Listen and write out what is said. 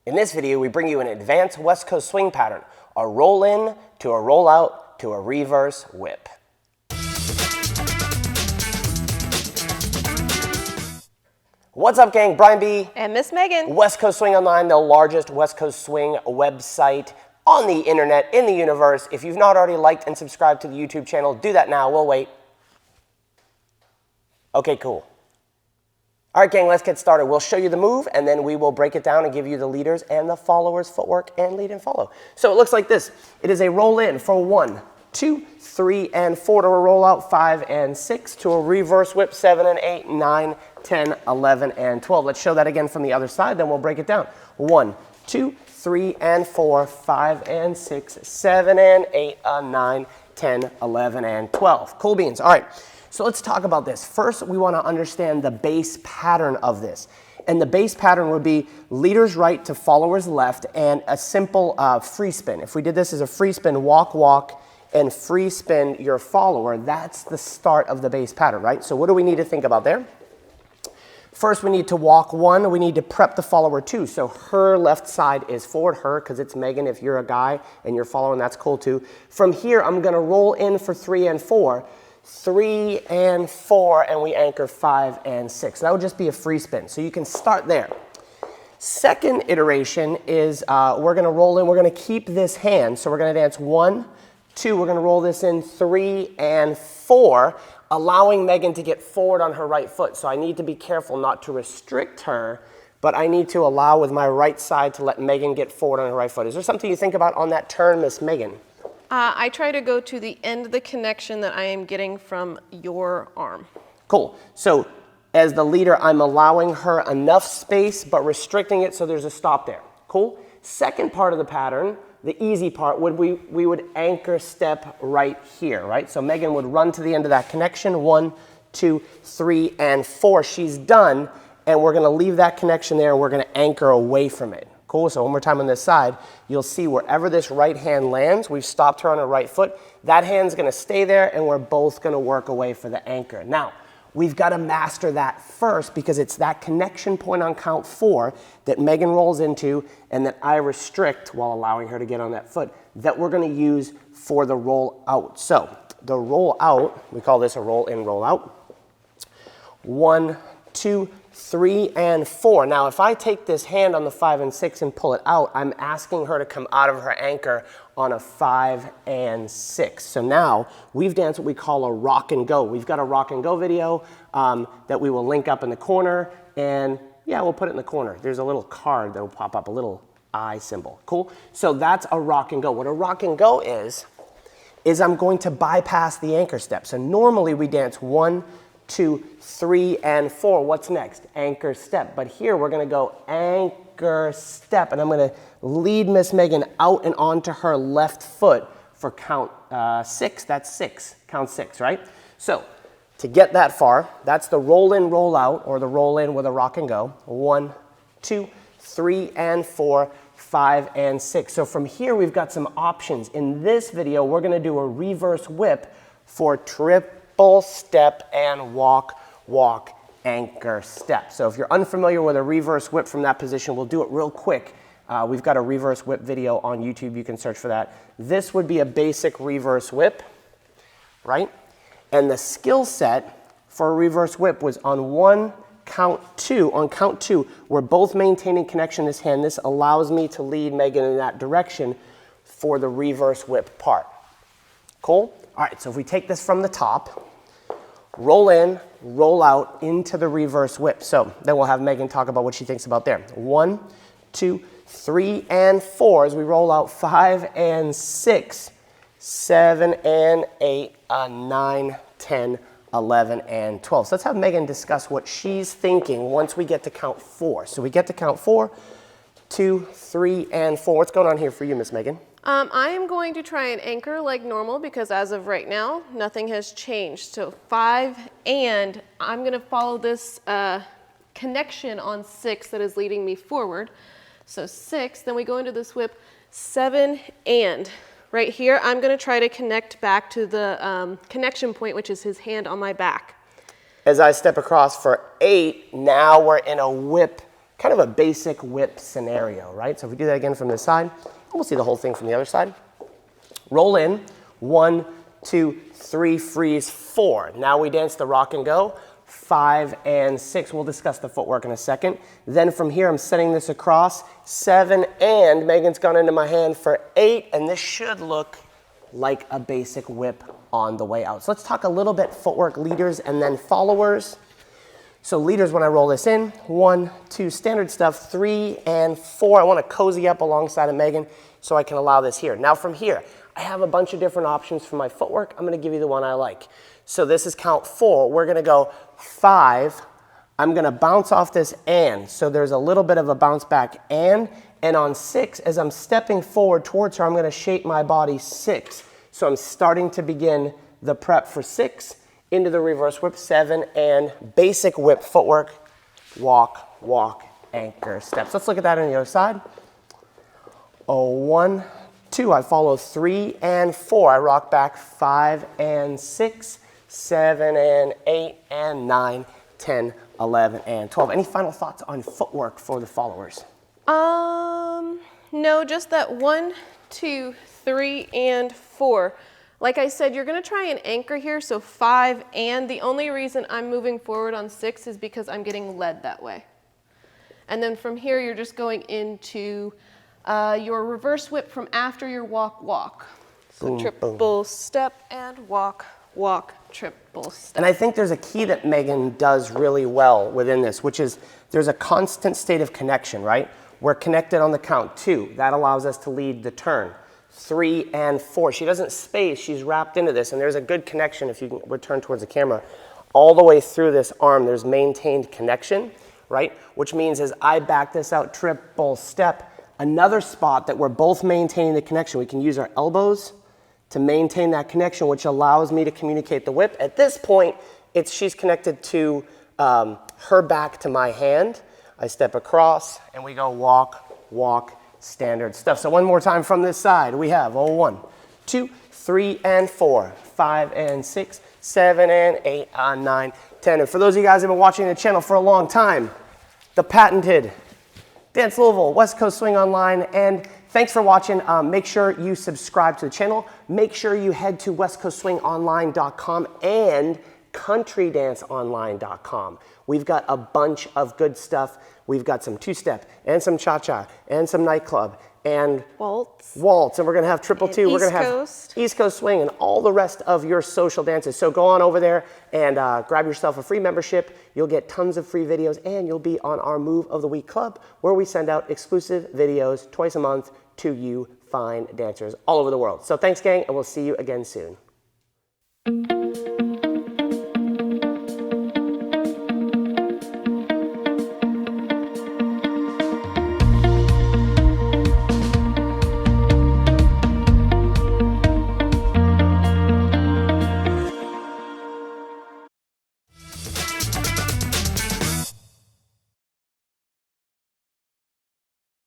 In this video, we bring you an advanced West Coast swing pattern, a roll in to a roll out to a reverse whip. What's up, gang? Brian B. And Miss Megan. West Coast Swing Online, the largest West Coast Swing website on the internet, in the universe. If you've not already liked and subscribed to the YouTube channel, do that now. We'll wait. Okay, cool. All right, gang, let's get started. We'll show you the move, and then we will break it down and give you the leaders and the followers' footwork and lead and follow. So it looks like this. It is a roll in for 1, 2, 3, and 4 to a roll out, 5 and 6 to a reverse whip, 7 and 8, 9, 10, 11, and 12. Let's show that again from the other side, then we'll break it down. 1, 2, 3, and 4, 5 and 6, 7 and 8, 9, 10, 11, and 12. Cool beans. All right. So let's talk about this. First, we want to understand the base pattern of this. And the base pattern would be leaders right to followers left and a simple free spin. If we did this as a free spin, walk, walk, and free spin your follower, that's the start of the base pattern, right? So what do we need to think about there? First, we need to walk 1. We need to prep the follower 2. So her left side is forward, her, because it's Megan. If you're a guy and you're following, that's cool too. From here, I'm going to roll in for 3 and 4. 3 and 4, and we anchor 5 and 6. That would just be a free spin. So you can start there. Second iteration is we're going to roll in. We're going to keep this hand. So we're going to dance 1, 2. We're going to roll this in 3 and 4, allowing Megan to get forward on her right foot. So I need to be careful not to restrict her, but I need to allow with my right side to let Megan get forward on her right foot. Is there something you think about on that turn, Miss Megan? I try to go to the end of the connection that I am getting from your arm. Cool. So as the leader, I'm allowing her enough space, but restricting it so there's a stop there. Cool. Second part of the pattern, the easy part, we would anchor step right here, right? So Megan would run to the end of that connection, 1, 2, 3, and 4. She's done, and we're going to leave that connection there, and we're going to anchor away from it. Cool, so one more time on this side, you'll see wherever this right hand lands, we've stopped her on her right foot, that hand's gonna stay there and we're both gonna work away for the anchor. Now, we've gotta master that first because it's that connection point on count 4 that Megan rolls into and that I restrict while allowing her to get on that foot that we're gonna use for the roll out. So, the roll out, we call this a roll in, roll out. 1, 2, 3, and 4. Now, if I take this hand on the 5 and 6 and pull it out, I'm asking her to come out of her anchor on a 5 and 6. So now we've danced what we call a rock and go. We've got a rock and go video that we will link up in the corner, and yeah, we'll put it in the corner. There's a little card that will pop up, a little eye symbol. Cool? So that's a rock and go. What a rock and go is I'm going to bypass the anchor step. So normally we dance 1, 2, 3, and 4. What's next? Anchor step. But here we're going to go anchor step, and I'm going to lead Miss Megan out and onto her left foot for count 6. That's 6. Count 6, right? So to get that far, that's the roll in, roll out, or the roll in with a rock and go. 1, 2, 3, and 4, 5, and 6. So from here we've got some options. In this video, we're going to do a reverse whip for triple step and walk, walk, anchor step. So if you're unfamiliar with a reverse whip from that position, we'll do it real quick. We've got a reverse whip video on YouTube. You can search for that. This would be a basic reverse whip, right? And the skill set for a reverse whip was on count 2. On count 2, we're both maintaining connection in this hand. This allows me to lead Megan in that direction for the reverse whip part. Cool? All right, so if we take this from the top, roll in, roll out into the reverse whip. So then we'll have Megan talk about what she thinks about there. 1, 2, 3, and 4 as we roll out 5 and 6, 7 and 8, 9, 10, 11, and 12. So let's have Megan discuss what she's thinking once we get to count 4. So we get to count 4, 2, 3, and 4. What's going on here for you, Miss Megan? I am going to try and anchor like normal because as of right now, nothing has changed. So 5, and I'm going to follow this connection on 6 that is leading me forward. So 6, then we go into this whip, 7, and right here, I'm going to try to connect back to the connection point, which is his hand on my back. As I step across for 8, now we're in a whip kind of a basic whip scenario, right? So if we do that again from this side, we'll see the whole thing from the other side. Roll in, 1, 2, 3, freeze, 4. Now we dance the rock and go, 5 and 6. We'll discuss the footwork in a second. Then from here, I'm setting this across, 7, and Megan's gone into my hand for 8, and this should look like a basic whip on the way out. So let's talk a little bit footwork leaders and then followers. So leaders, when I roll this in, 1, 2, standard stuff, 3 and 4. I want to cozy up alongside of Megan so I can allow this here. Now from here, I have a bunch of different options for my footwork. I'm going to give you the one I like. So this is count 4. We're going to go 5. I'm going to bounce off this and. So there's a little bit of a bounce back and on 6, as I'm stepping forward towards her, I'm going to shape my body 6. So I'm starting to begin the prep for 6 into the reverse whip, 7 and basic whip footwork, walk, walk, anchor, steps. Let's look at that on the other side. 1, 2, I follow 3 and 4. I rock back 5 and 6, 7 and 8 and 9, 10, 11 and 12. Any final thoughts on footwork for the followers? No, just that 1, 2, 3 and 4. Like I said, you're going to try and anchor here, so 5 and. The only reason I'm moving forward on 6 is because I'm getting led that way. And then from here, you're just going into your reverse whip from after your walk, walk. So boom, triple boom. step and walk, walk, triple step. And I think there's a key that Megan does really well within this, which is there's a constant state of connection, right? We're connected on the count 2. That allows us to lead the turn. 3 and 4. She doesn't space, she's wrapped into this, and there's a good connection if you can return towards the camera. All the way through this arm, there's maintained connection, right? Which means as I back this out, triple step, another spot that we're both maintaining the connection. We can use our elbows to maintain that connection, which allows me to communicate the whip. At this point, she's connected to her back to my hand. I step across, and we go walk, walk, standard stuff. So one more time from this side, we have 1, 2, 3 and 4, 5 and 6, 7 and 8, 9, 10. And for those of you guys who have been watching the channel for a long time, the patented Dance Louisville, West Coast Swing Online, and thanks for watching. Make sure you subscribe to the channel. Make sure you head to westcoastswingonline.com and countrydanceonline.com. We've got a bunch of good stuff. We've got some two-step and some cha-cha and some nightclub and waltz, and we're going to have triple two. We're going to have East Coast Swing and all the rest of your social dances. So go on over there and grab yourself a free membership. You'll get tons of free videos, and you'll be on our Move of the Week Club, where we send out exclusive videos twice a month to you fine dancers all over the world. So thanks, gang, and we'll see you again soon.